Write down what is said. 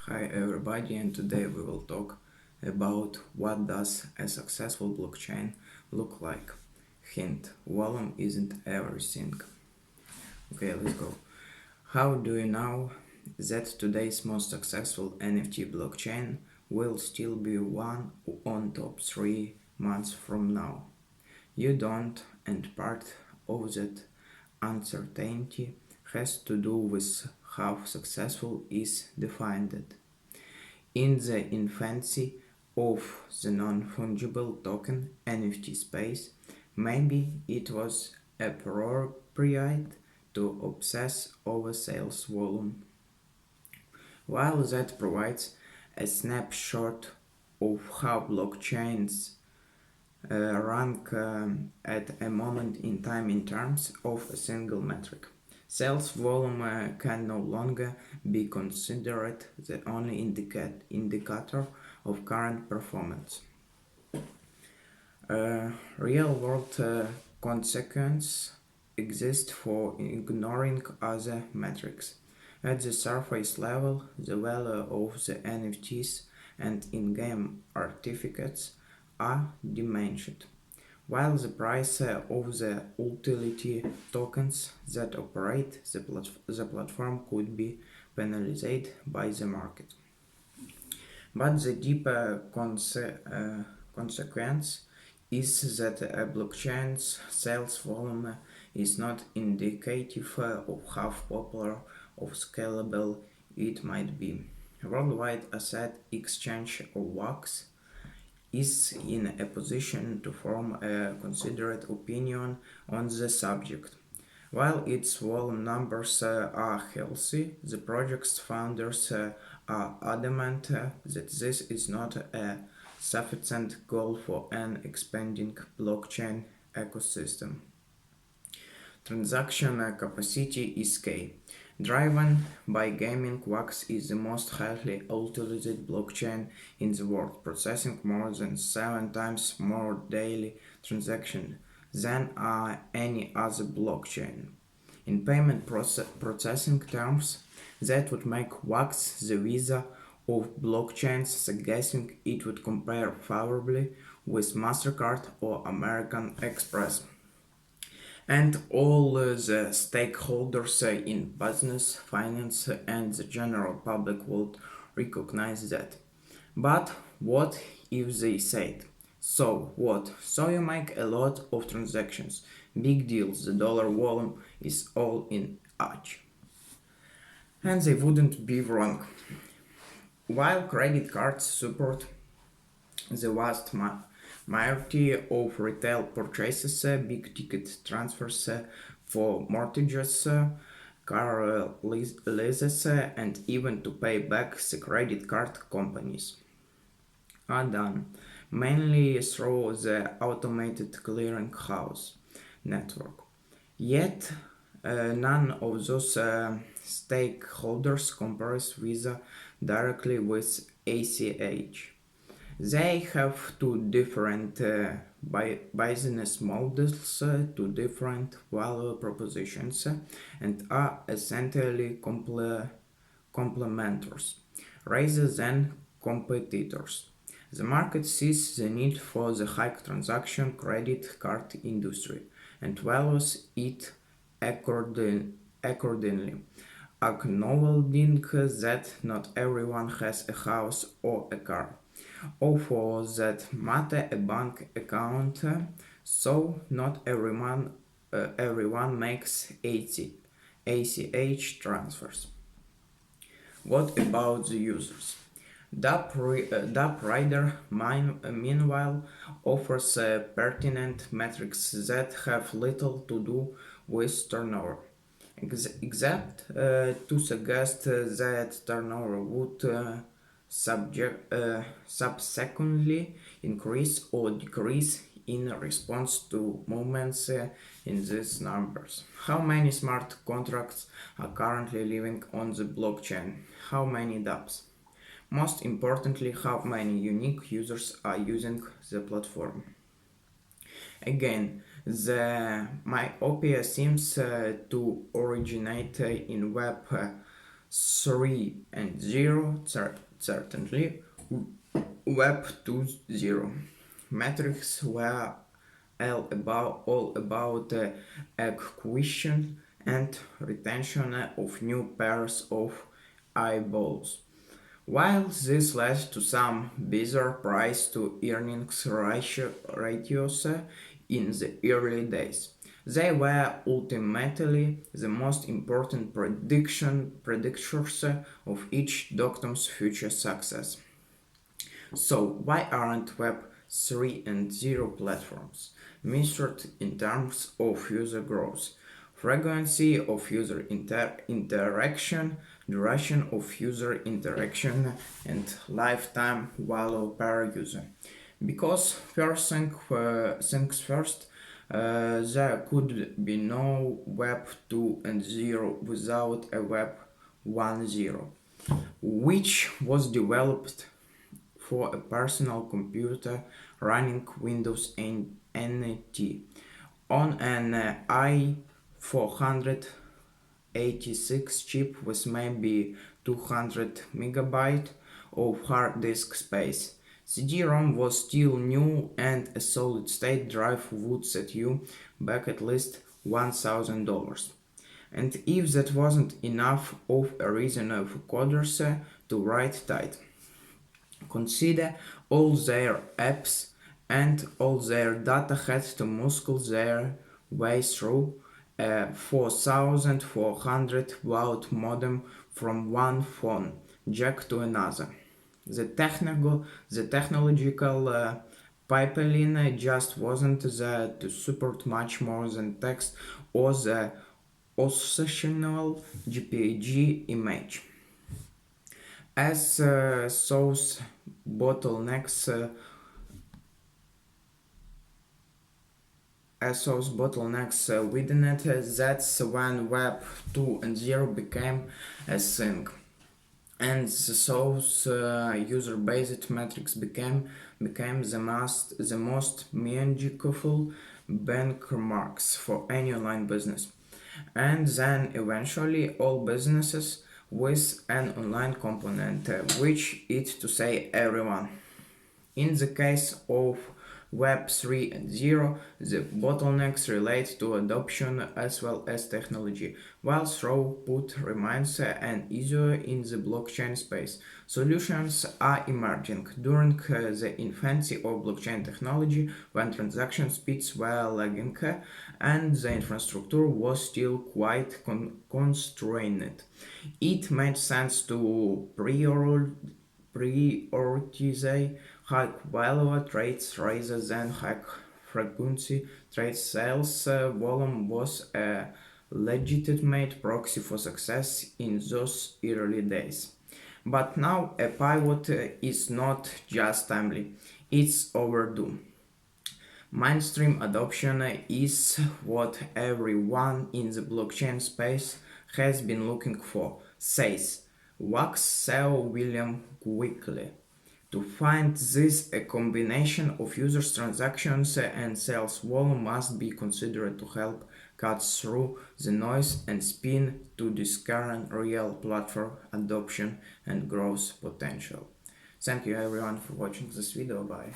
Hi everybody, and today we will talk about what does a successful blockchain look like. Hint, volume isn't everything. Okay, let's go. How do you know that today's most successful NFT blockchain will still be one on top 3 months from now? You don't, and part of that uncertainty has to do with how successful is defined. In the infancy of the non-fungible token NFT space, maybe it was appropriate to obsess over sales volume. While that provides a snapshot of how blockchains rank at a moment in time in terms of a single metric. Sales volume can no longer be considered the only indicator of current performance. Real-world consequences exist for ignoring other metrics. At the surface level, the value of the NFTs and in-game artifacts are diminished, while the price of the utility tokens that operate the platform could be penalized by the market. But the deeper consequence is that a blockchain's sales volume is not indicative of how popular or scalable it might be. Worldwide Asset Exchange or WAX is in a position to form a considered opinion on the subject. While its volume numbers are healthy, the project's founders are adamant that this is not a sufficient goal for an expanding blockchain ecosystem. Transaction capacity is key. Driven by gaming, Wax is the most highly utilized blockchain in the world, processing more than 7 times more daily transactions than any other blockchain. In payment processing terms, that would make Wax the Visa of blockchains, suggesting it would compare favorably with MasterCard or American Express. And all the stakeholders in business, finance, and the general public would recognize that. But what if they said, so what? So you make a lot of transactions, big deals, the dollar volume is all in edge. And they wouldn't be wrong. While credit cards support the vast majority of retail purchases, big ticket transfers for mortgages, car leases, and even to pay back the credit card companies are done mainly through the automated clearinghouse network. Yet, none of those stakeholders compares Visa directly with ACH. They have two different business models, two different value propositions, and are essentially complementary rather than competitors. The market sees the need for the high transaction credit card industry and values it accordingly, acknowledging that not everyone has a house or a car, or for that matter a bank account, so not everyone makes ACH transfers. What about the users? DApp meanwhile, offers pertinent metrics that have little to do with turnover, except to suggest that turnover would subsequently increase or decrease in response to movements in these numbers. How many smart contracts are currently living on the blockchain? How many dApps? Most importantly, how many unique users are using the platform? Again, the myopia seems to originate in Web 3 and 0, certainly. Web 2.0 metrics were all about acquisition and retention of new pairs of eyeballs. While this led to some bizarre price to earnings ratios in the early days, they were ultimately the most important predictors of each doctor's future success. So, why aren't Web 3 and 0 platforms measured in terms of user growth, frequency of user interaction, duration of user interaction, and lifetime value per user? Because things first, there could be no Web 2 and 0 without a Web 1.0, which was developed for a personal computer running Windows NT on an i486 chip with maybe 200 megabyte of hard disk space. CD-ROM was still new and a solid-state drive would set you back at least $1,000. And if that wasn't enough of a reason for coders to write tight, consider all their apps and all their data had to muscle their way through a 4400 baud modem from one phone jack to another. The technological pipeline just wasn't there to support much more than text or the occasional JPG image. As those bottlenecks uh, widened, that's when Web 2 and 0 became a thing, and those user-based metrics became the most meaningful benchmarks for any online business, and then eventually all businesses with an online component, which is to say everyone. In the case of Web 3 and 0, the bottlenecks relate to adoption as well as technology, while throughput remains an issue in the blockchain space. Solutions are emerging during the infancy of blockchain technology, when transaction speeds were lagging and the infrastructure was still quite constrained. It made sense to prioritize high value trades rather than high frequency trades. Sales volume was a legitimate proxy for success in those early days. But now a pivot is not just timely, it's overdue. Mainstream adoption is what everyone in the blockchain space has been looking for, says Wax CEO William quickly. To find this, a combination of users' transactions and sales volume must be considered to help cut through the noise and spin to discern real platform adoption and growth potential. Thank you everyone for watching this video. Bye.